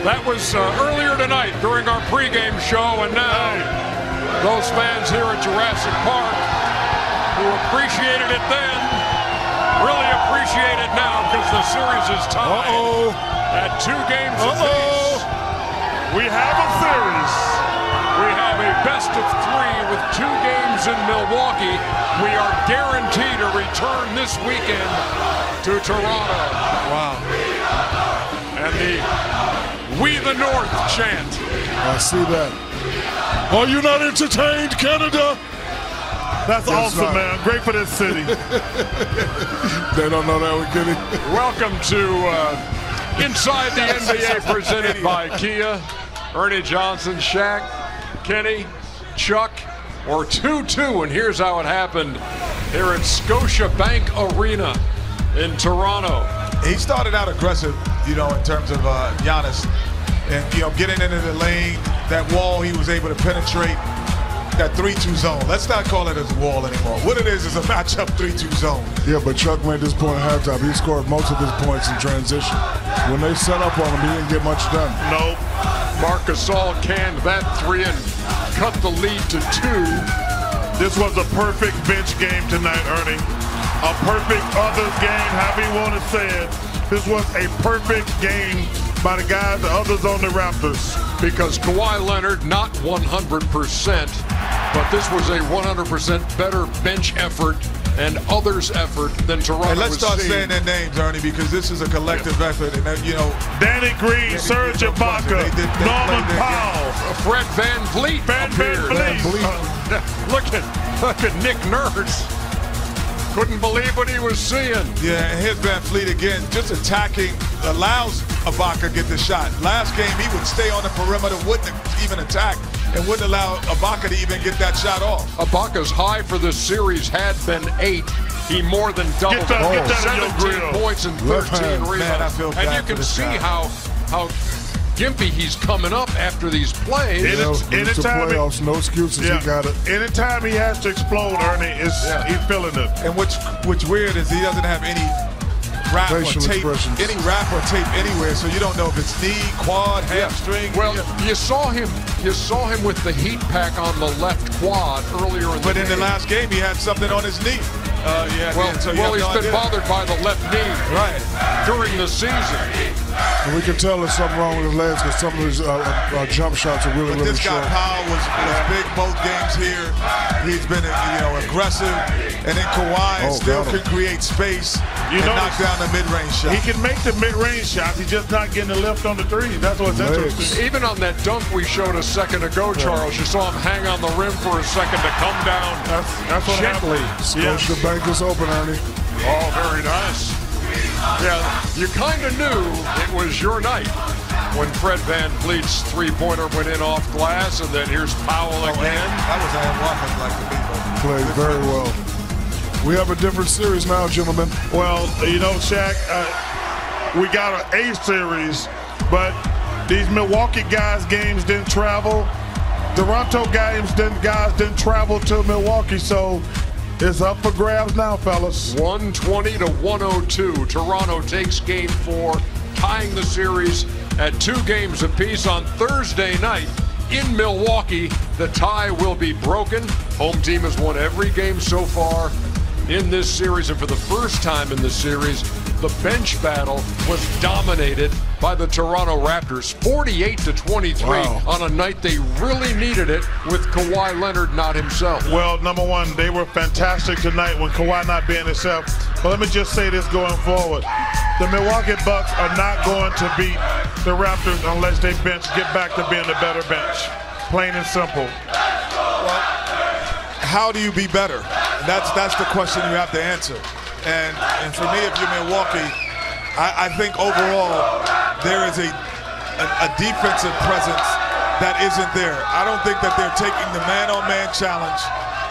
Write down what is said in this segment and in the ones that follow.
That was earlier tonight during our pregame show, and now those fans here at Jurassic Park who appreciated it then really appreciate it now because the series is tied at 2 games apiece. We have a series. We have a best of 3 with 2 games in Milwaukee. We are guaranteed a return this weekend to Toronto. Wow. And the "We the North" chant. I see that. Are you not entertained, Canada? That's awesome, not. Man. Great for this city. They don't know that we're kidding. Welcome to Inside the NBA presented by Kia. Ernie Johnson, Shaq, Kenny, Chuck, or 2-2. And here's how it happened here at Scotiabank Arena in Toronto. He started out aggressive, in terms of Giannis. And, getting into the lane, that wall he was able to penetrate, that 3-2 zone. Let's not call it a wall anymore. What it is a matchup 3-2 zone. Yeah, but Chuck made this point at halftime. He scored most of his points in transition. When they set up on him, he didn't get much done. Nope. Marc Gasol canned that 3 and cut the lead to 2. This was a perfect bench game tonight, Ernie. A perfect others game, however you want to say it. This was a perfect game by the guys, the others on the Raptors. Because Kawhi Leonard, not 100%, but this was a 100% better bench effort and others effort than Toronto. And let's start saying their names, Ernie, because this is a collective effort. And Danny Green, Serge Ibaka, Norman Powell, Fred Van Vliet. Look at Nick Nurse. Couldn't believe what he was seeing. Yeah, and here's Van Vliet again, just attacking, allows Ibaka to get the shot. Last game, he would stay on the perimeter, wouldn't even attack, and wouldn't allow Ibaka to even get that shot off. Ibaka's high for this series had been 8. He more than doubled it. 17 points and 13 rebounds. And you can see how gimpy he's coming up after these plays. Anytime playoffs, no excuses. He got it. Anytime he has to explode, Ernie, he's feeling it. And what's weird is he doesn't have any wrap or tape anywhere, so you don't know if it's knee, quad, hamstring. Well, you saw him with the heat pack on the left quad earlier in the game. But in the last game, he had something on his knee. He's been bothered by the left knee during the season. And we can tell there's something wrong with his legs because some of his jump shots are really this short. This guy Powell was big both games here. He's been aggressive, and then Kawhi still can create space and knock down the mid-range shot. He can make the mid-range shots. He's just not getting the lift on the 3. That's what's interesting. Even on that dunk we showed a second ago, Charles, you saw him hang on the rim for a second to come down that's what gently. Scotiabank is open, Ernie. Oh, very nice. Yeah, you kind of knew it was your night when Fred Van Vliet's 3-pointer went in off glass, and then here's Powell again. That was a Played very well. We have a different series now, gentlemen. Well, Shaq, we got an A series, but these Milwaukee guys' games didn't travel. Toronto guys didn't travel to Milwaukee, so it's up for grabs now, fellas. 120 to 102. Toronto takes game 4, tying the series at 2 games apiece. On Thursday night in Milwaukee, the tie will be broken. Home team has won every game so far in this series, and for the first time in this series, the bench battle was dominated by the Toronto Raptors, 48 to 23 on a night they really needed it with Kawhi Leonard not himself. Well, number one, they were fantastic tonight when Kawhi not being himself. But let me just say this going forward. The Milwaukee Bucks are not going to beat the Raptors unless they get back to being the better bench. Plain and simple. Well, how do you be better? That's the question you have to answer. And for me, if you're Milwaukee, I think overall there is a defensive presence that isn't there. I don't think that they're taking the man-on-man challenge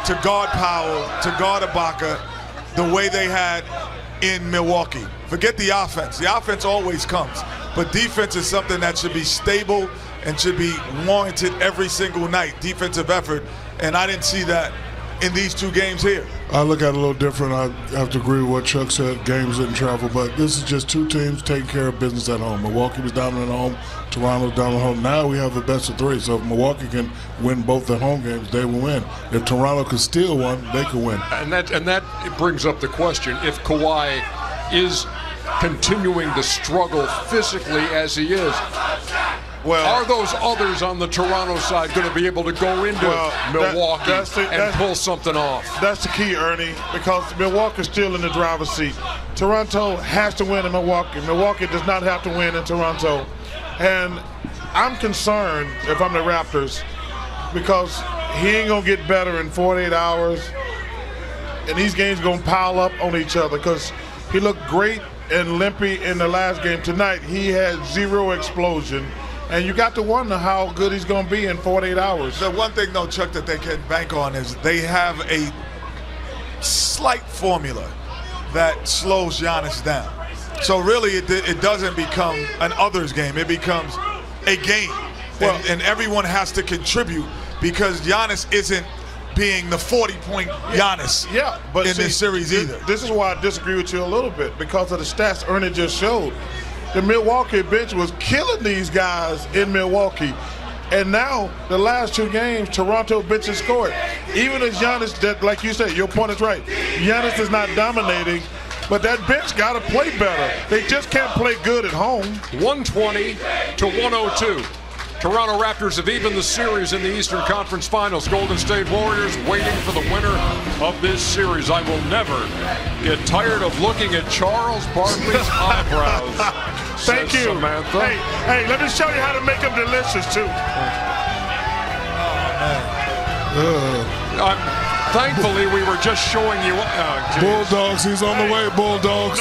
to guard Powell, to guard Ibaka, the way they had in Milwaukee. Forget the offense. The offense always comes. But defense is something that should be stable and should be warranted every single night, defensive effort. And I didn't see that in these 2 games here? I look at it a little different. I have to agree with what Chuck said. Games didn't travel, but this is just 2 teams taking care of business at home. Milwaukee was down at home. Toronto's down at home. Now we have the best of 3. So if Milwaukee can win both their home games, they will win. If Toronto can steal one, they can win. And that brings up the question: if Kawhi is continuing to struggle physically as he is, are those others on the Toronto side going to be able to go into Milwaukee and pull something off? That's the key, Ernie, because Milwaukee's still in the driver's seat. Toronto has to win in Milwaukee. Milwaukee does not have to win in Toronto. And I'm concerned if I'm the Raptors because he ain't going to get better in 48 hours. And these games going to pile up on each other because he looked great and limpy in the last game. Tonight, he had 0 explosion. And you got to wonder how good he's going to be in 48 hours. The one thing, though, Chuck, that they can bank on is they have a slight formula that slows Giannis down. So really, it doesn't become an others game. It becomes a game. And everyone has to contribute because Giannis isn't being the 40-point Giannis in this series either. This is why I disagree with you a little bit because of the stats Ernie just showed. The Milwaukee bench was killing these guys in Milwaukee. And now, the last 2 games, Toronto bench has scored. Even as Giannis, like you said, your point is right. Giannis is not dominating, but that bench got to play better. They just can't play good at home. 120 to 102. Toronto Raptors have evened the series in the Eastern Conference Finals. Golden State Warriors waiting for the winner of this series. I will never get tired of looking at Charles Barkley's eyebrows. Thank you, Samantha. Hey, let me show you how to make them delicious too. Thankfully, we were just showing you. Bulldogs, he's on the way. Bulldogs.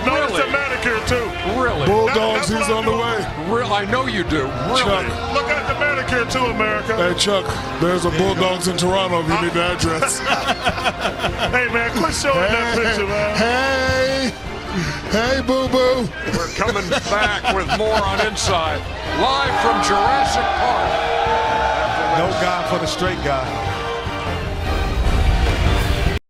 Notice the manicure too. Really? Bulldogs, he's on the way. I know you do. Really? Chuck. Look at the manicure too, America. Hey, Chuck, there's a Bulldogs in Toronto if you need the address. Hey, man, quit showing that picture, man. Hey, boo-boo. We're coming back with more on Inside, live from Jurassic Park. No guy for the straight guy.